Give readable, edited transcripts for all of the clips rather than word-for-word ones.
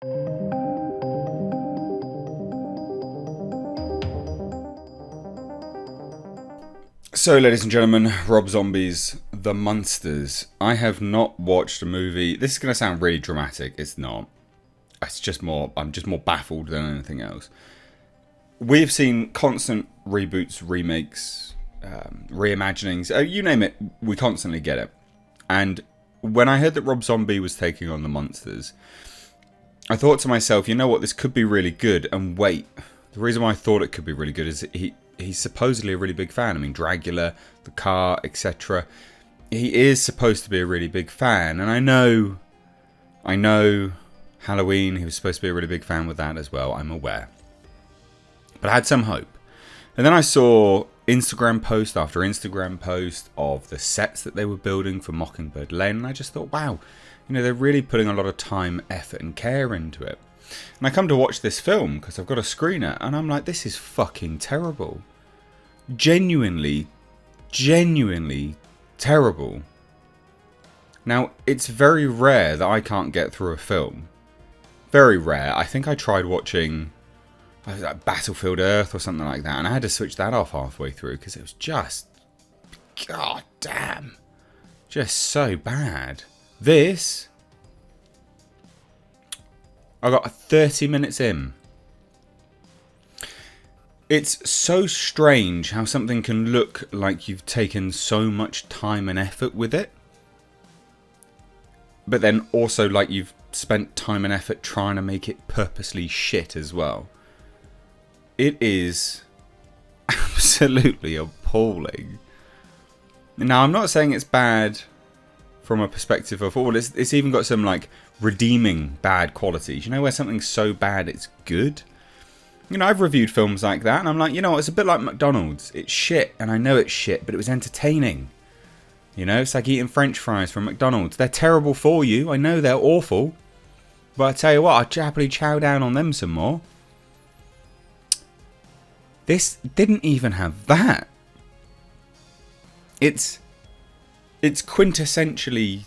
So, ladies and gentlemen, Rob Zombie's The Munsters. I have not watched a movie. This is going to sound really dramatic. It's not. It's just more. I'm just more baffled than anything else. We've seen constant reboots, remakes, reimaginings. You name it, we constantly get it. And when I heard that Rob Zombie was taking on The Munsters, I thought to myself, you know what, this could be really good. And wait, the reason why I thought it could be really good is he's supposedly a really big fan. I mean, Dragula, the car, etc. He is supposed to be a really big fan. And I know Halloween, he was supposed to be a really big fan with that as well. I'm aware. But I had some hope. And then I saw Instagram post after Instagram post of the sets that they were building for Mockingbird Lane. And I just thought, wow, they're really putting a lot of time, effort and care into it. And I come to watch this film because I've got a screener and I'm like, this is fucking terrible. Genuinely terrible. Now, it's very rare that I can't get through a film. Very rare. I think I tried watching Battlefield Earth or something like that, and I had to switch that off halfway through because it was just, god damn, just so bad. This, I got 30 minutes in. It's so strange how something can look like you've taken so much time and effort with it, but then also like you've spent time and effort trying to make it purposely shit as well. It is absolutely appalling. Now, I'm not saying it's bad from a perspective of, it's even got some like redeeming bad qualities. Where something's so bad it's good? I've reviewed films like that and I'm like, it's a bit like McDonald's. It's shit and I know it's shit, but it was entertaining. It's like eating French fries from McDonald's. They're terrible for you. I know they're awful. But I tell you what, I'd happily chow down on them some more. This didn't even have that. It's quintessentially,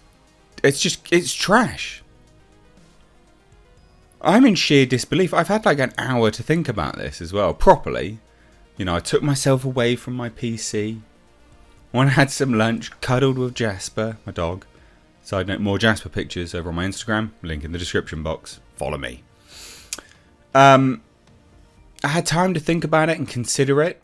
it's trash. I'm in sheer disbelief. I've had like an hour to think about this as well, properly. I took myself away from my PC. When I had some lunch, cuddled with Jasper, my dog. Side note, more Jasper pictures over on my Instagram. Link in the description box. Follow me. I had time to think about it and consider it.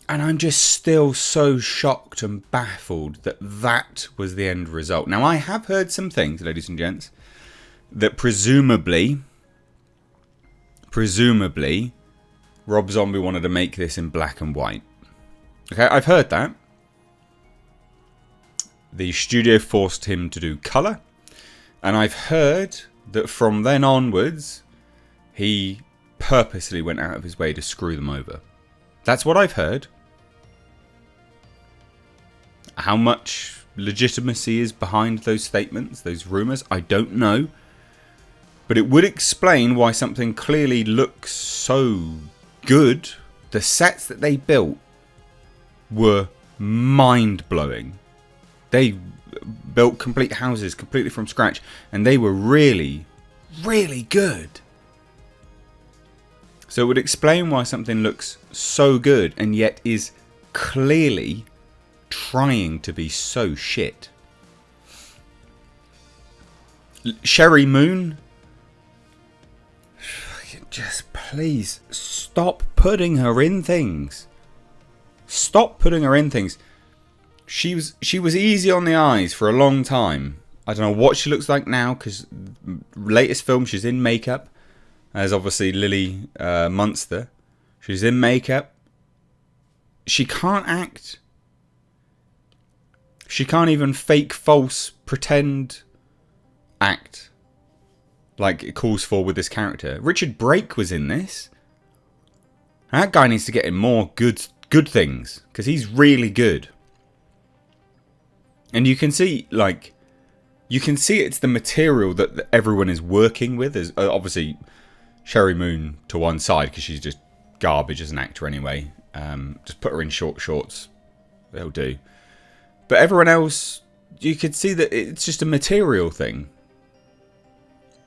And I'm just still so shocked and baffled that that was the end result. Now, I have heard some things, ladies and gents, that presumably, Rob Zombie wanted to make this in black and white. Okay, I've heard that. The studio forced him to do colour. And I've heard that from then onwards, he purposely went out of his way to screw them over. That's what I've heard. How much legitimacy is behind those statements, those rumours, I don't know. But it would explain why something clearly looks so good. The sets that they built were mind-blowing. They built complete houses completely from scratch, and they were really, really good. So it would explain why something looks so good and yet is clearly trying to be so shit. Sherry Moon, just please stop putting her in things. Stop putting her in things. She was easy on the eyes for a long time. I don't know what she looks like now, because latest film she's in makeup as obviously Lily Munster. She's in makeup. She can't act. She can't even fake, false, pretend act like it calls for with this character. Richard Brake was in this. That guy needs to get in more good things, because he's really good. And you can see, it's the material that everyone is working with. There's obviously Sherry Moon to one side, because she's just garbage as an actor anyway. Just put her in short shorts. They'll do. But everyone else, you could see that it's just a material thing.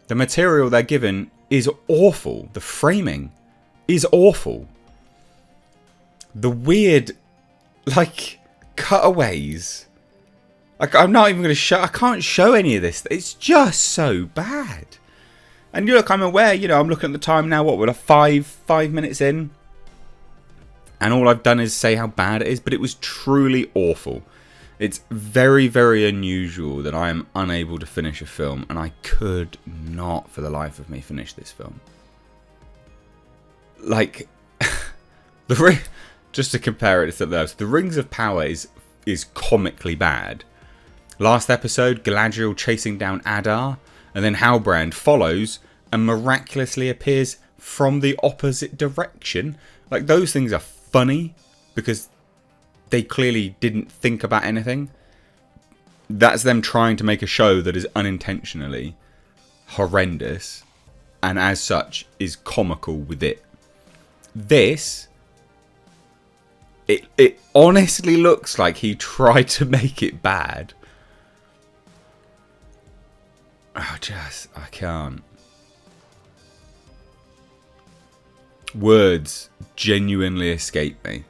The material they're given is awful. The framing is awful. The weird, like, cutaways. Like, I'm not even going to show... I can't show any of this. It's just so bad. And look, I'm aware, you know, I'm looking at the time now, what, we're 5 minutes in? And all I've done is say how bad it is, but it was truly awful. It's very, very unusual that I am unable to finish a film, and I could not, for the life of me, finish this film. Like, just to compare it to something else, The Rings of Power is comically bad. Last episode, Galadriel chasing down Adar, and then Halbrand follows and miraculously appears from the opposite direction. Like, those things are funny because they clearly didn't think about anything. That's them trying to make a show that is unintentionally horrendous and as such is comical with it. This, it honestly looks like he tried to make it bad. I can't. Words genuinely escape me.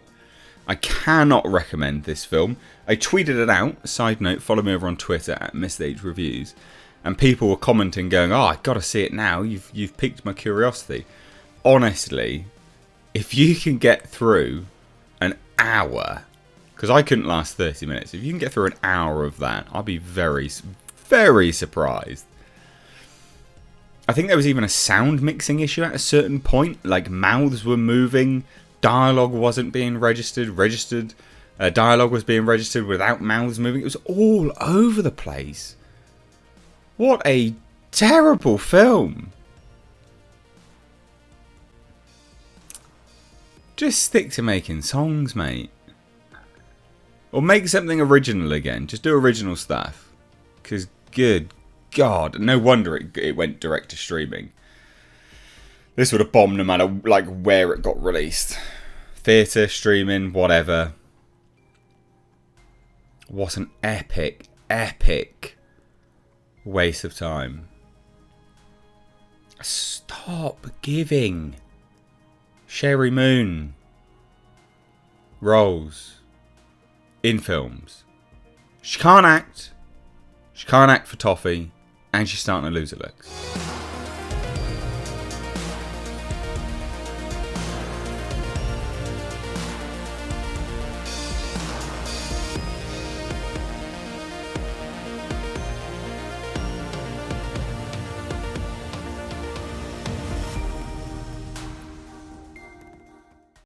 I cannot recommend this film. I tweeted it out. Side note, follow me over on Twitter at MrHReviews. And people were commenting going, oh, I gotta see it now. You've piqued my curiosity. Honestly, if you can get through an hour, because I couldn't last 30 minutes. If you can get through an hour of that, I'll be very, very surprised. I think there was even a sound mixing issue at a certain point. Like, mouths were moving. Dialogue wasn't being registered. Dialogue was being registered without mouths moving. It was all over the place. What a terrible film. Just stick to making songs, mate. Or make something original again. Just do original stuff. Because, good God, no wonder it went direct to streaming. This would have bombed no matter like where it got released. Theatre, streaming, whatever. What an epic, epic waste of time. Stop giving Sherry Moon roles in films. She can't act. She can't act for toffee. And she's starting to lose her looks.